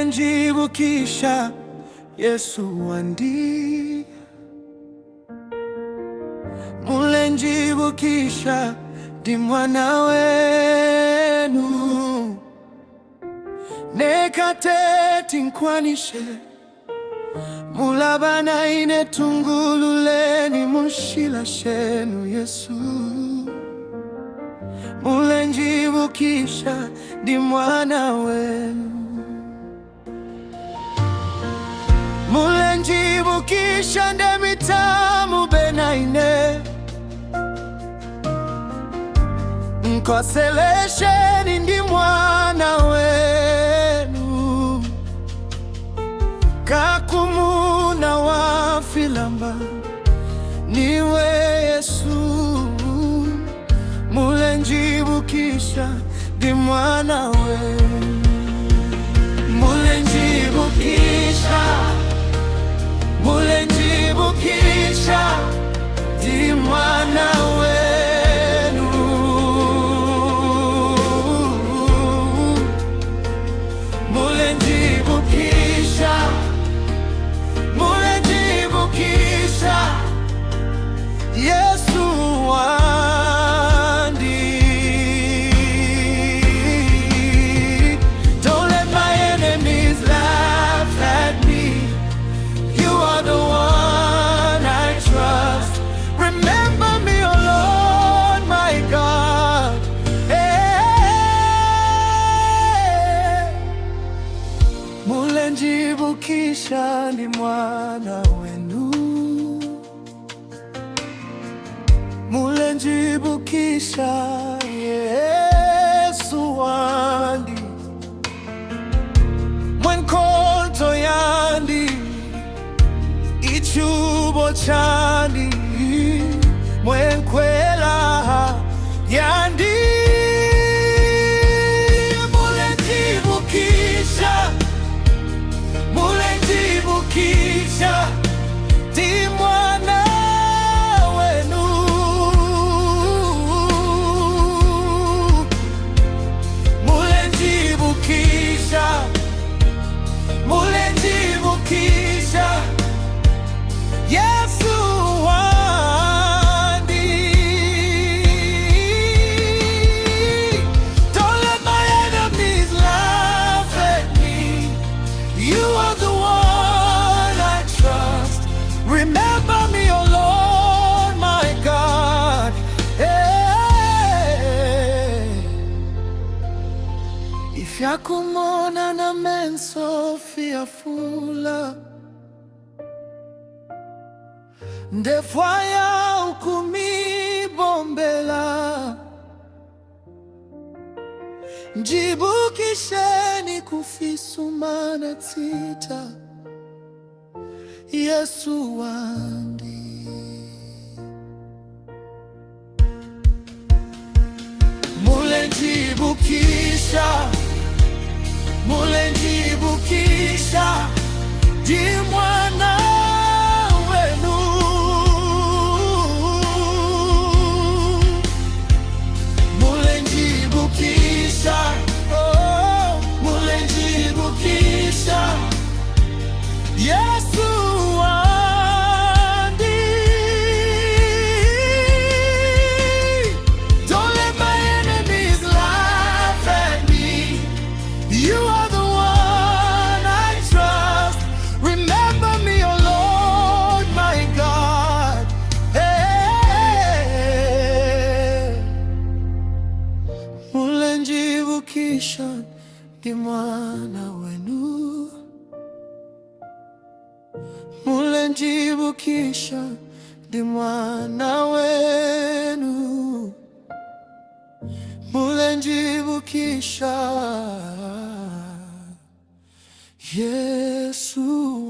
Mulenjibu kisha Yesu wandi, mulenjibu kisha ndi mwana wenu, nekateti nkwanishe mulabana ine tungululeni mushila shenu Yesu. Mulenjibu kisha ndi mwana wenu, mulenjibu kisha ndemitamu benaine, nkoselesheni ndi mwana wenu, kakumuna wafilamba niwe Yesu. Mulenjibu kisha ndi mwana wenu, mulenjibu kisha, mulenjibu kisha ndi mwana wenu, mulenjibu kisha, mulenjibu kisha Yesu wandi. Don't let my enemies laugh at me. You are the one I trust. Remember me, oh Lord, my God. Hey. Mulenjibu kisha ndi mwana wenu, mulenjibu kisha Yesu wandi, mwenkonto yandi ichubo chandi, mwenkwela yandi. Mulenjibu kisha, mulenjibu kisha ndi mwana wenu, mulenjibu kisha, mulenjibu kisha Yesu wandi. Don't let my enemies laugh at me. You are the one I trust. Remember me, oh Lord, my God. Hey. Ifyakumona na menso fiafula, ndefwaya ukumibombela, njibu kisheni kufisumana tita Yesu wandi. Mulenjibu kisha, mulenjibu kisha ndi mwana wenu, mulenjibu kisha, oh, mulenjibu kisha Yesu wandi. Don't let my enemies laugh at me. You are the one I trust. Remember me, oh Lord, my God. Hey. Mulenjibu kisha ndi mwana wenu, mulenjibu kisha ndi mwana wenu, mulenjibu kisha Yesu